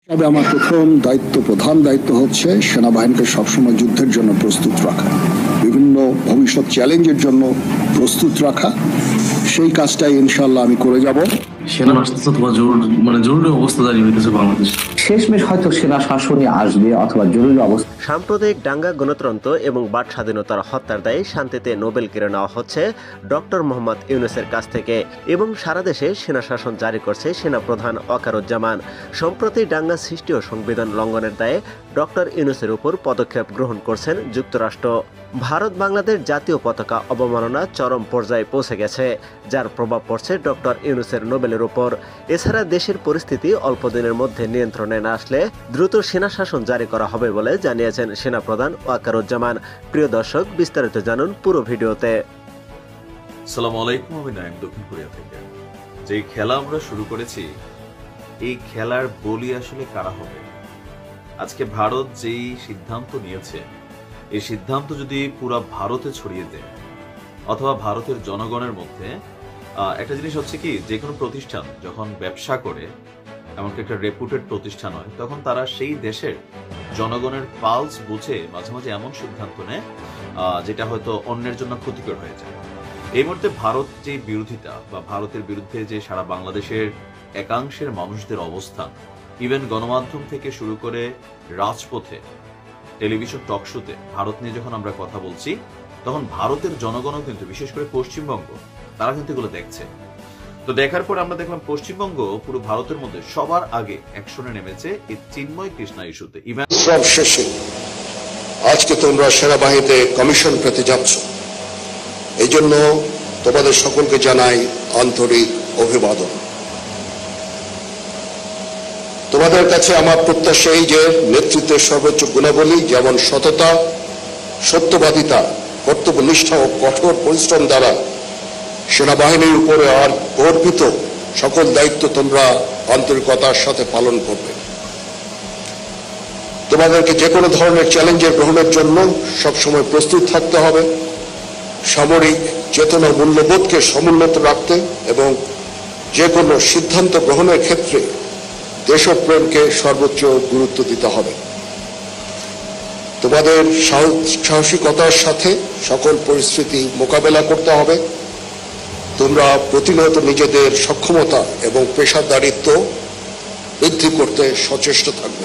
তবে আমার প্রধান দায়িত্ব হচ্ছে সেনাবাহিনীকে সবসময় যুদ্ধের জন্য প্রস্তুত রাখা, বিভিন্ন ভবিষ্যৎ চ্যালেঞ্জের জন্য প্রস্তুত রাখা। সেই কাজটাই ইনশাআল্লাহ আমি করে যাব। সেনা রাষ্ট্র অথবা জরুরি অবস্থা জারি হইতেছে বাংলাদেশ। শেষমেশ হয়তো সেনা শাসনই আসবে অথবা জরুরি অবস্থা। সাম্প্রদায়িক দাঙ্গা, গণতন্ত্র এবং বাক স্বাধীনতার হত্যার দায়ে শান্তিতে নোবেল কেড়ে নেওয়া হচ্ছে ডক্টর মোহাম্মদ ইউনূসের কাছ থেকে এবং সারা দেশে সেনা শাসন জারি করছে সেনাপ্রধান ওয়াকারুজ্জামান। সম্প্রতি দাঙ্গা সৃষ্টি ও সংবিধান লঙ্ঘনের দায়ে ডক্টর ইউনূসের উপর পদক্ষেপ গ্রহণ করছেন যুক্তরাষ্ট্র। ভারত বাংলাদেশ জাতীয় পতাকা অবমাননা চরম পর্যায়ে পৌঁছে গেছে, যার প্রভাব পড়ছে ডক্টর ইউনূসের নোবেলের উপর। এছাড়া দেশের পরিস্থিতি অল্প দিনের মধ্যে নিয়ন্ত্রণে না আসলে দ্রুত সেনা শাসন জারি করা হবে বলে জানিয়েছেন সেনাপ্রধান ওয়াকারুজ্জামান। প্রিয় দর্শক, বিস্তারিত জানুন পুরো ভিডিওতে। আসসালামু আলাইকুম, আমি নাইম, দক্ষিণ কোরিয়া থেকে। যে খেলা আমরা শুরু করেছি, এই খেলার বলি আসলে কারা হবে? আজকে ভারত যেই সিদ্ধান্ত নিয়েছে, এই সিদ্ধান্ত যদি পুরো ভারতে ছড়িয়ে দেয় অথবা ভারতের জনগণের মধ্যে, একটা জিনিস হচ্ছে কি, যে কোনো প্রতিষ্ঠান যখন ব্যবসা করে, এমনকি একটা রেপুটেড প্রতিষ্ঠান হয়, তখন তারা সেই দেশের জনগণের পালস বুঝে মাঝে মাঝে এমন সিদ্ধান্ত নেয় যেটা হয়তো অন্যের জন্য ক্ষতিকর হয়ে যায়। এই মুহূর্তে ভারত যে বিরোধিতা বা ভারতের বিরুদ্ধে যে সারা বাংলাদেশের একাংশের মানুষদের অবস্থান, ইভেন গণমাধ্যম থেকে শুরু করে রাজপথে, টেলিভিশন টক শোতে ভারত নিয়ে যখন আমরা কথা বলছি, তখন ভারতের জনগণও কিন্তু, বিশেষ করে পশ্চিমবঙ্গ, তারা কিন্তু এগুলো দেখছে। তো দেখার পর আমরা দেখলাম পশ্চিমবঙ্গ পুরো ভারতের মধ্যে সবার আগে অ্যাকশনে নেমেছে এই চিন্ময় কৃষ্ণা ইস্যুতে। সব শেষে আজকে তোমরা সেনাবাহিনীতে কমিশন পেতে যাচ্ছ, এই জন্য তোমাদের সকলকে জানাই আন্তরিক অভিবাদন। তোমাদের কাছে আমার প্রত্যাশা এই যে নেতৃত্বের সর্বোচ্চ গুণাবলী যেমন সততা, সত্যবাদিতা, কর্তব্যনিষ্ঠা ও কঠোর পরিশ্রম দ্বারা সেনাবাহিনীর উপরে আর অর্পিত সকল দায়িত্ব তোমরা আন্তরিকতার সাথে পালন করবে। তোমাদেরকে যে কোনো ধরনের চ্যালেঞ্জের গ্রহণের জন্য সবসময় প্রস্তুত থাকতে হবে, সামরিক চেতনা মূল্যবোধকে সমুন্নত রাখতে এবং যে কোনো সিদ্ধান্ত গ্রহণের ক্ষেত্রে দেশপ্রেমকে সর্বোচ্চ গুরুত্ব দিতে হবে। তোমাদের সাহসিকতার সাথে সকল পরিস্থিতি মোকাবেলা করতে হবে। তোমরা প্রতিনিয়ত নিজেদের সক্ষমতা এবং পেশাদারিত্ব বৃদ্ধি করতে সচেষ্ট থাকবে।